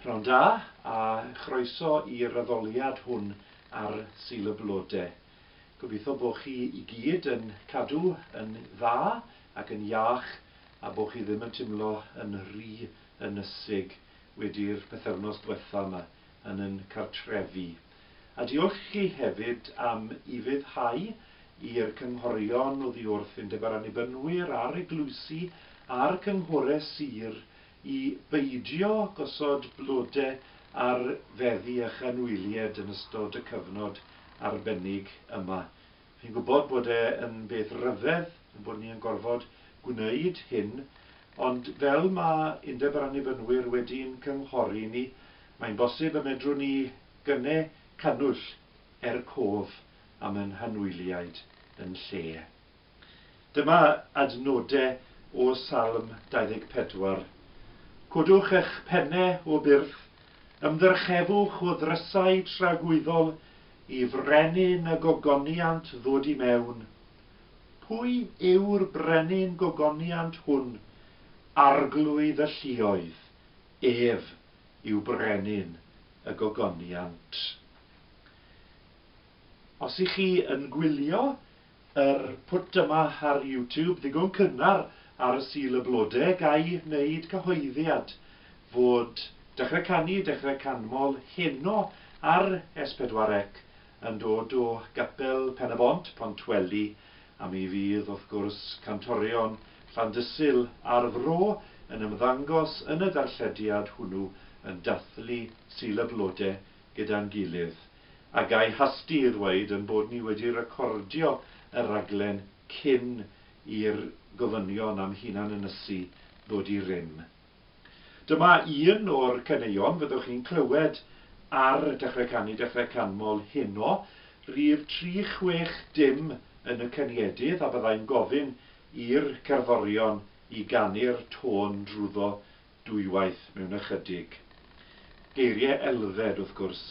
Pnawn da, a chroeso i'r addoliad hwn ar Sul y Blodau. Gobeithio bod chi I gyd yn cadw yn dda ac yn iach, a bod chi ddim yn teimlo yn rhy ynysig wedi'r bythefnos diwetha yma yn cartrefi. A diolch chi hefyd am I fyddhau i'r cynghorion oddi wrth undeb ar annibynwyr a'r eglwysi a'r cynghorau sir I beidio gosod blodau ar feddi a chanwyliad yn ystod y cyfnod arbennig yma. Fi'n gwybod bod yn beth ryfedd bod ni yn gorfod gwneud hyn, ond fel mae undeb ar annibynwyr wedi'n cynghori ni, mae'n bosib y medrwn ni gynnau cannwyll cof am yn hanwyliaid yn lle. Dyma adnodau o Salm 24. Codwch eich pennau o byrth, ymddyrchefwch o ddrysau tragwyddol I frenin y gogoniant ddod I mewn. Pwy yw'r brenin gogoniant hwn? Arglwydd y lluoedd, ef yw brenin y gogoniant. Os I chi yn gwylio pwt yma ar YouTube, ddigon cynnar ar y Sul y Blodau, gai wneud cyhoeddiad fod dechrau canu, dechrau canmol heno ar S4C yn dod o Gapel Pen-y-bont, Pontweli, a mi fydd wrth gwrs cantorion Llandysul ar fro yn ymddangos yn y darllediad hwnnw yn dathlu Sul y Blodau gyda'n gilydd. A gai hasti I ddweud yn bod ni wedi recordio y raglen cyn i'r gofynion am hunan ynysu ddod I rym. Dyma un o'r caneuon fyddwch chi'n clywed ar dechrau canu, dechrau canmol heno, rhif 360 yn y cyniedydd, a byddai'n gofyn i'r cerddorion I ganu'r tôn drwyddo dwywaith mewn ychydig. Geiriau elfed wrth gwrs.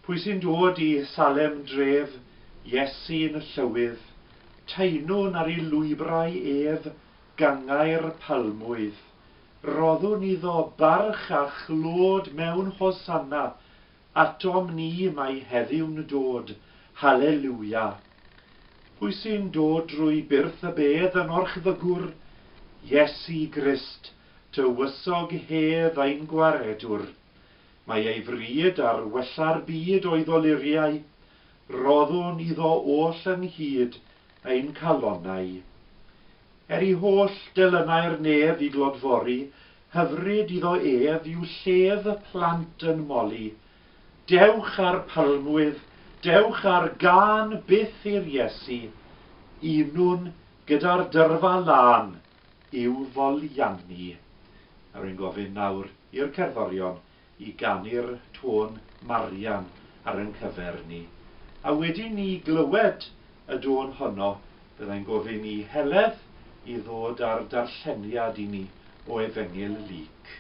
Pwy sy'n dod I Salem dref, Iesu'n llywydd, taenwn ar ei lwybrau ef, gangau'r palmwydd. Roddwn iddo barch a chlod mewn hosanna, atom ni mae heddiw'n dod, halleluia. Pwy sy'n dod drwy byrth y bedd yn orchfygwr? Iesu Grist, tywysog hedd ein gwaredwr. Mae ei fryd ar wella'r byd o'i ddoluriau, roddwn iddo oll ynghyd ein calonnau. Ei holl delynau'r nef I glodfori, hyfryd iddo ef yw llef y plant yn moli. Dewch ar palmwydd, dewch ar gân byth i'r Iesu, unwn gyda'r dyrfa lan yw foliannu. A rwy'n gofyn nawr i'r cerddorion I ganu'r tôn MARIAN ar ein cyfer ni. A wedyn ni glywed y dôn honno, byddai'n gofyn I Heledd I ddod ar darlleniad I ni o Efengyl Luc.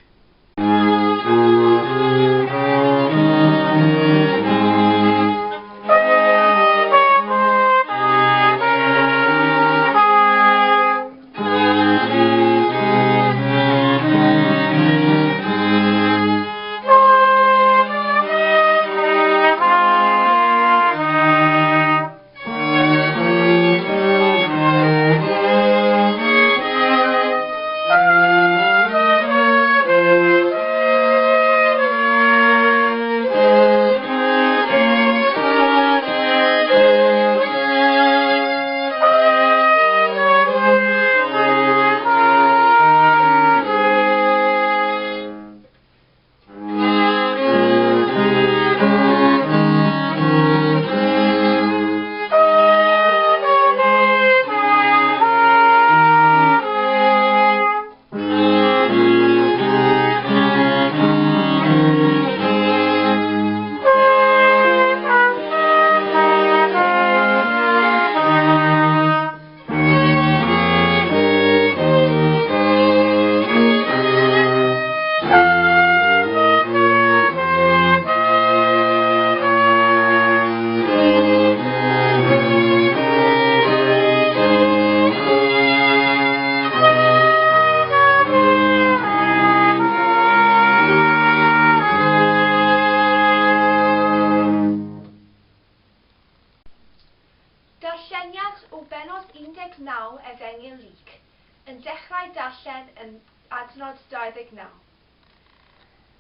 MARIAN yn adnod 29.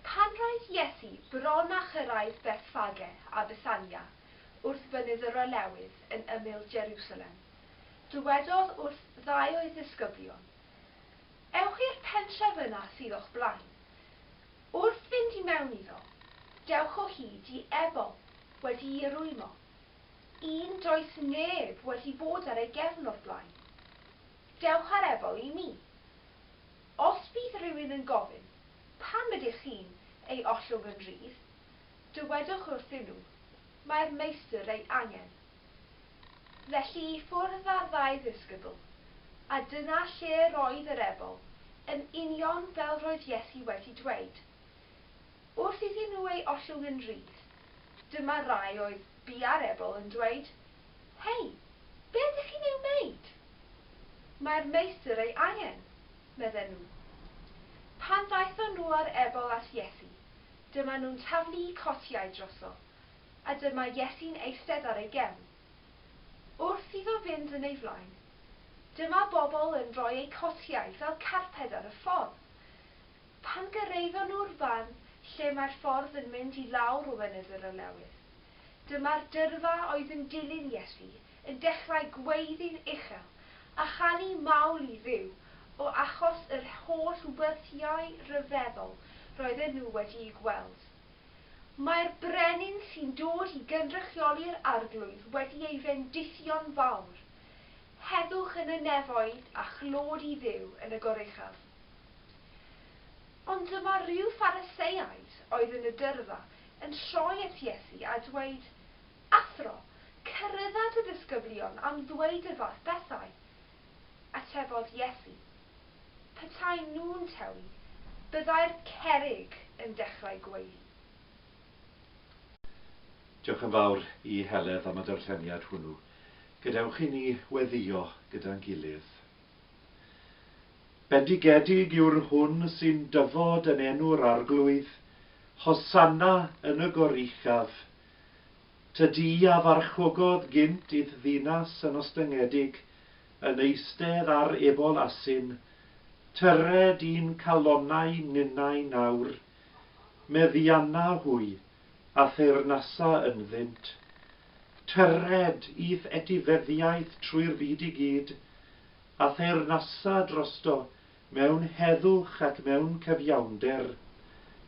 Pan roedd Iesu bron â chyrraedd Bethfage a Bethania wrth fynydd yr olewydd yn ymyl Jerusalem, dywedodd wrth ddau o'i ddisgyblion, ewch i'r pentref yna sydd o'ch blaen. Wrth fynd i mewn iddo, dewch o hyd i Ebrill wedi'i rwymo. Does neb wedi bod ar ei gefn o'r blaen. Dewch ar Ebrill i mi. Os bydd rhywun yn gofyn, pam ydych chi'n ei ollwng yn rhydd, dywedwch wrthyn nhw, mae'r meistr ei angen. Felly I ffwrdd â'r ddau ddisgybl, a dyna lle roedd yr Ebrill, yn union fel roedd Iesu wedi dweud. Wrth iddyn nhw ei ollwng yn rhydd, dyma rai oedd bua'r Ebrill yn dweud, hei, be ydych chi'n ei wneud? Mae'r meistr ei angen, medden nhw. Pan ddaethon nhw ar Ebrill at Iesu, dyma nhw'n taflu cotiau droso, a dyma Iesu'n eistedd ar ei gefn. Wrth iddo fynd yn ei flaen, dyma bobl yn rhoi eu cotiau fel carped ar y ffordd. Pan gyrraeddon nhw'r fan lle mae'r ffordd yn mynd I lawr o fynydd yr olewydd, dyma'r dyrfa oedd yn dilyn Iesu yn dechrau gweiddi'n uchel a chanu mawl I Dduw o achos yr holl wyrthiau ryfeddol roedden nhw wedi'i gweld. Mae'r brenin sy'n dod I gynrychioli'r arglwydd wedi ei fendithio'n fawr. Heddwch yn y nefoedd a chlod I Dduw yn y goruchaf. Ond dyma rhyw Phariseiaid oedd yn y dyrfa yn troi at Iesu a dweud, Athro, cyrraedd y disgyblion am ddweud y fath bethau. Atebodd Iesu, petai nhw'n tewi, byddai'r cerrig yn dechrau gweiddi. Diolch yn fawr I Heledd am y darlleniad hwnnw. Gadewch I ni weddio gyda'n gilydd. Bendigedig yw'r hwn sy'n dyfod yn enw'r arglwydd, Hosanna yn y goruchaf. Tydi a farchogodd gynt idd ddinas yn ostyngedig, yn eistedd ar ebol asyn, tyred un calonnau ninnau nawr, meddianna hwy, a theyrnasa ynddynt. Tyred idd etifeddiaeth trwy'r byd I gyd, a theyrnasa drosto mewn heddwch ac mewn cyfiawnder,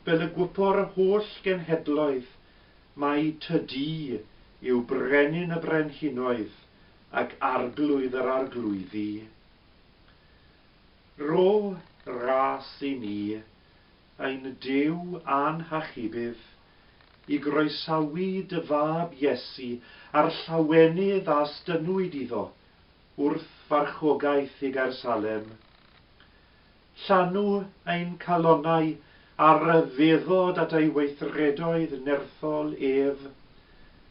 fel y gwpor holl genhedloedd, mae tydi yw brenin y brenhinoedd ac arglwydd yr arglwyddi. Ro ras I ni, ein Duw anhachubydd, I groesawu dy fab Iesu a'r llawenydd a stynwyd iddo, wrth farchogaeth I gair Salem. Llanw ein calonnau ar y feddod at ei weithredoedd nerthol ef,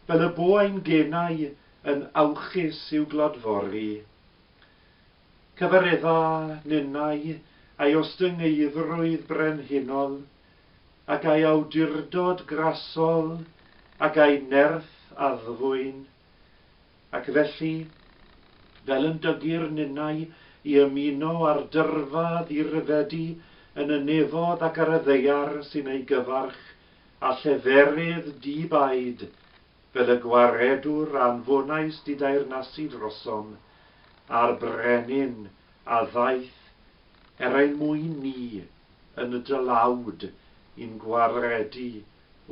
fel y bo ein genau yn awchus i'w glodfori. Cyfaredda ninnau a'i ostyngeidrwydd brenhinol, ac a'i awdurdod grasol, ac a'i nerth addfwyn, ac felly, fel yn dygu'r ninnau I ymuno ar dyrfa ddirfedi yn y nefodd ac ar y ddeiar sy'n ei gyfarch, a lleferydd di-baid, fel y gwaredwr anfonais di dairnasu drosom, a'r brenin a ddaeth, ein mwyn ni yn y dylawd i'n gwaredu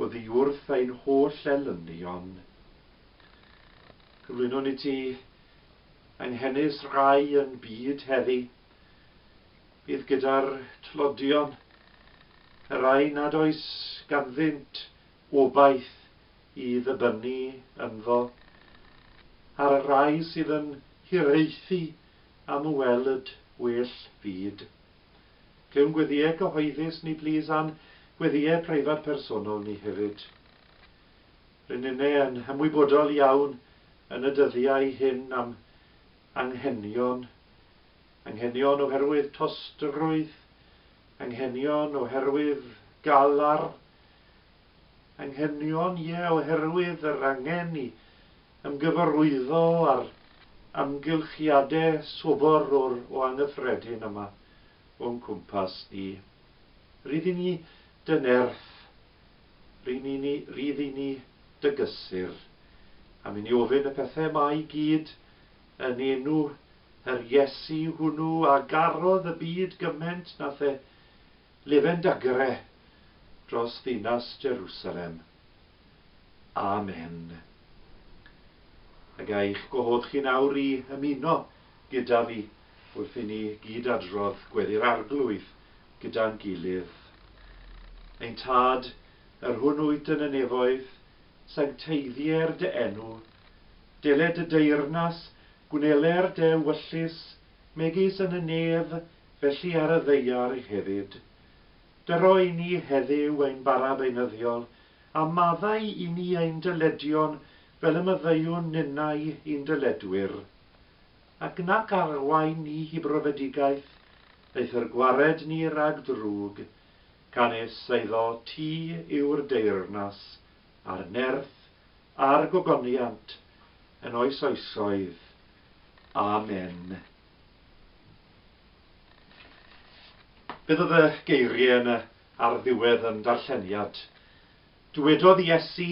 oddi wrth ein holl elynion. Cyflwyno ni ti anghennus rai yn byd heddi, bydd gyda'r tlodion, y rai nad oes ganddynt obaith I ddibynnu ynddo, a'r rai sydd yn hiraethu am y welyd well byd. Clyw'n gweddiau cyhoeddus ni plis a'n gweddiau preifat personol ni hefyd. Rydyn yn ymwybodol iawn yn y dyddiau hyn am anghenion oherwydd tostrwydd, anghenion oherwydd galar, anghenion oherwydd yr angen I ymgyfarwyddo ar amgylchiadau sobor o anghyffredin yma, o'n cwmpas ni. Rydd i ni dy nerth, rydd i ni dy gysur, a mynd i ofyn y pethau yma i gyd yn enw yr Iesu hwnnw a garodd y byd gyment nath e lefen dygre dros ddinas Jerusalem. Amen. A ga i'ch gwahodd chi nawr i ymuno gyda fi wrth i ni gyd adrodd gweddi'r arglwydd gyda'n gilydd. Ein tad, yr hwn wyt yn y nefoedd, sancteiddier dy enw, deled y deyrnas, gwneler dy wyllus, megis yn y nef, felly ar y ddeiar hefyd. Dyro i ni heddiw ein bara beunyddiol, a maddau i ni ein dyledion fel y myddeiwn ninnau i'n dyledwyr. Ac nac arwain ni hi brofedigaeth, eith yr gwared ni rag drwg, canes eiddo ti yw'r deyrnas, a'r nerth, a'r gogoniant, yn oes oesoedd. Amen. Bydd oedd y geiriau yn ar ddiwedd yn darlleniad. Dywedodd Iesu,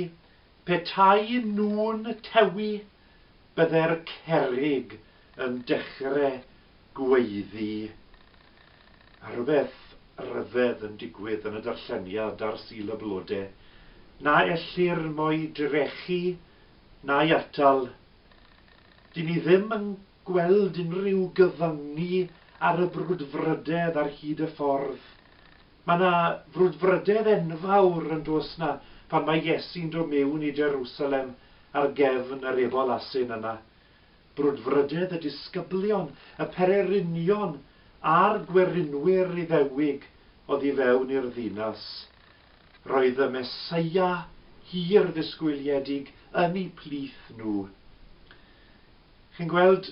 petai nhw'n tewi, bydde'r cerrig yn dechrau gweiddi. A rhywbeth ryfedd yn digwydd yn y darlleniad ar Sul y Blodau. Na ellir moi drechu, na'i atal. Dyn ni ddim yn gweld unrhyw gyfyngu ar y brwdfrydedd ar hyd y ffordd. Mae yna frwdfrydedd enfawr yn dos na pan mae Iesu'n dod mewn i Jerusalem ar gefn yr ebol asyn yna. Brwdfrydedd y disgyblion, y pererinion a'r gwerinwyr Iddewig oedd i fewn i'r ddinas. Roedd y Meseia hir ddisgwyliedig yn eu plith nhw. Chi'n gweld,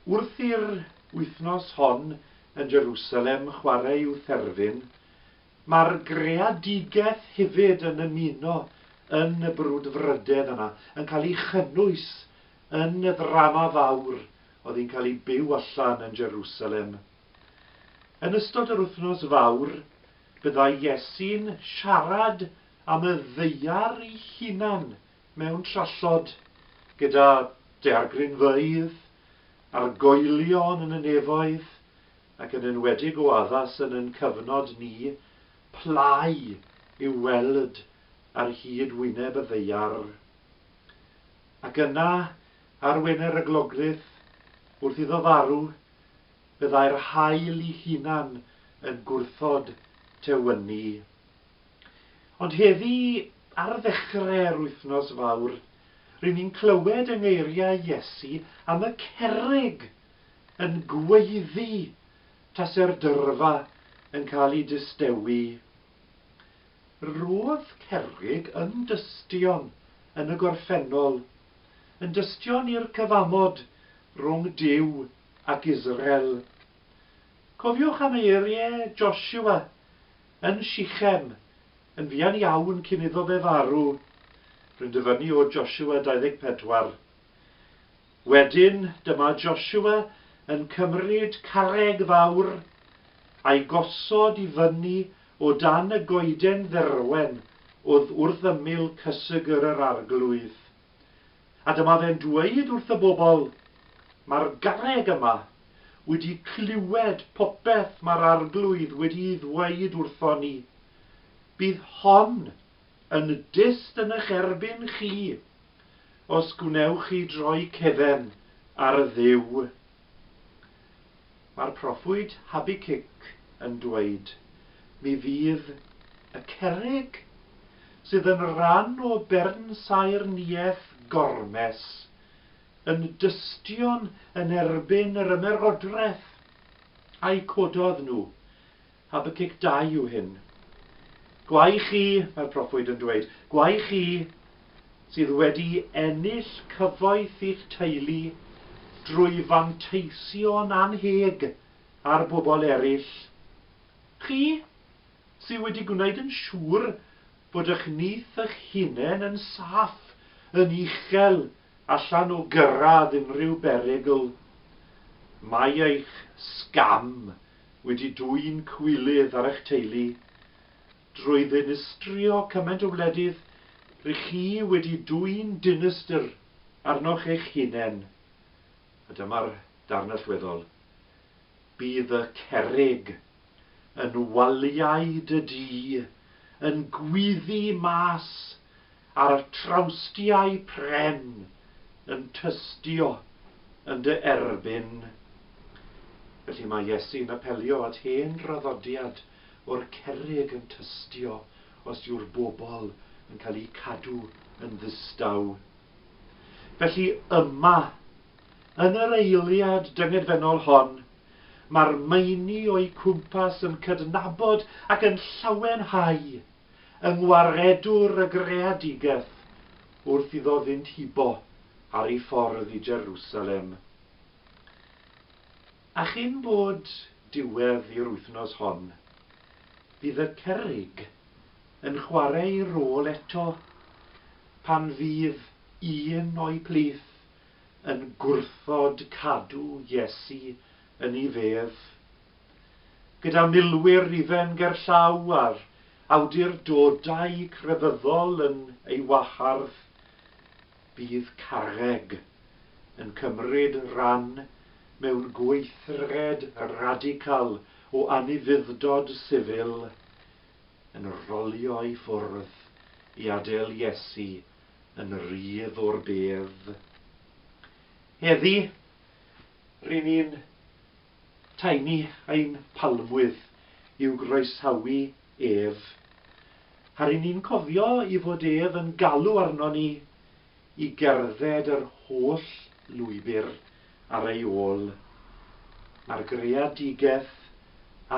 wrth i'r wythnos hon yn Jerusalem chwarae i'w therfyn, mae'r greadigaeth hefyd yn ymuno yn y brwdfrydedd yna, yn cael ei chynnwys yn y ddrama fawr oedd hi'n cael ei byw allan yn Jerusalem. Yn ystod yr wythnos fawr, byddai Iesu'n siarad am y ddeiar ei hunan mewn trallod, gyda deargrynfeydd, argoelion yn y nefoedd, ac yn enwedig o addas yn ein cyfnod ni, plai i'w weld ar hyd wyneb y ddeiar. Ac yna, ar wyner y glogrydd, wrth iddo farw, byddai'r haul ei hunan yn gwrthod tewyni. Ond heddi, ar ddechrau'r wythnos fawr, rydyn ni'n clywed yng ngeiriau Iesu am y cerrig yn gweiddi tase'r dyrfa yn cael ei distewi. Roedd cerrig yn dystion yn y gorffennol, yn dystion i'r cyfamod rhwng Duw ac Israel. Cofiwch am eiriau Josua yn Sichem, yn fuan iawn cyn iddo fe farw, rwy'n dyfynnu o Josua 24. Wedyn, dyma Josua yn cymryd carreg fawr a'i gosod i fyny o dan y goeden dderwen oedd wrth ymyl cysygr yr arglwydd. A dyma fe'n dweud wrth y bobl, mae'r garreg yma wedi clywed popeth mae'r arglwydd wedi ddweud wrthon ni. Bydd hon yn dyst yn eich erbyn chi, os gwnewch chi droi cefn ar y Dduw. Mae'r proffwyd Habacuc yn dweud, mi fydd y cerrig sydd yn ran o bernsaerniaeth gormes, yn dystion yn erbyn yr ymerodreth a'i cododd nhw. Habacuc 2 yw hyn. Gwai chi, mae'r proffwyd yn dweud, gwai chi sydd wedi ennill cyfoeth i'ch teulu drwy fanteision anheg ar bobl eraill. Chi sydd wedi gwneud yn siŵr bod eich nyth eich hunain yn saff, yn uchel, allan o gyrraedd unrhyw berygl. Mae eich sgam wedi dwy'n cwilydd ar eich teulu, drwy ddinistrio cymaint o wledydd, rydych chi wedi dwy'n dinistyr arnoch eich hunain. A dyma'r darn allweddol. Bydd y cerrig yn waliau dy di, yn gwyddi mas ar y trawstiau pren, yn tystio yn dy erbyn. Felly mae Iesu'n apelio at hen raddodiad o'r cerrig yn tystio os yw'r bobl yn cael eu cadw yn ddistaw. Felly yma, yn yr eiliad dyngedfennol hon, mae'r meini o'i cwmpas yn cydnabod ac yn llawenhau yng ngwaredwr y greadigaeth wrth iddo fynd hibo ar ei ffordd i Jerusalem. A chyn bod diwedd i'r wythnos hon, bydd y cerrig yn chwarae ei rôl eto pan fydd un o'i plith yn gwrthod cadw Iesu yn ei fedd. Gyda milwyr ifen gerllaw a'r awdurdodau crefyddol yn ei wahardd, bydd carreg yn cymryd ran mewn gweithred radical o anufuddod sifil, yn rolio i ffwrdd i adael Iesu yn rydd o'r bedd. Heddi, rydyn ni'n taini ein palmwydd i'w groesawu ef. A rydyn ni'n cofio i fod ef yn galw arno ni i gerdded yr holl lwybr ar ei ôl. Mae'r greadigaeth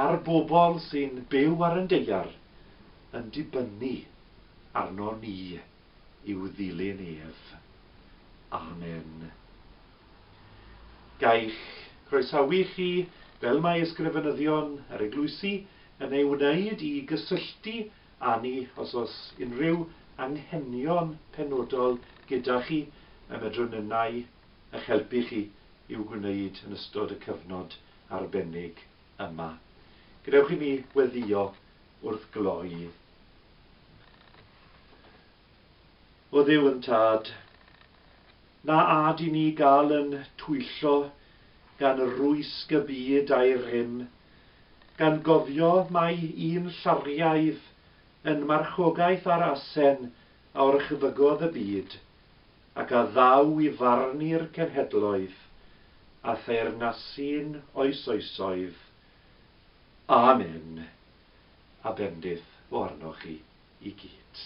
a'r bobl sy'n byw ar yn deiar yn dibynnu arno ni i'w ddilyn ef. Amen. Gaich croesawu chi fel mae ysgrifenyddion yr eglwysi yn ei wneud i gysylltu â ni os oes unrhyw anghenion penodol gyda chi y medrwn ynnau eich helpu chi i'w gwneud yn ystod y cyfnod arbennig yma. Gadewch i mi weddio wrth gloi. O Dduw yn tad, na ad i ni gael yn twyllo gan rwysg y byd a'i rym, gan gofio mai un llariaidd yn marchogaeth ar asen a orchfygodd y byd, ac a ddaw i farnu'r cenhedloedd, a theyrnasu'n oesoesoedd. Amen. A bendith o arnoch chi i gyd.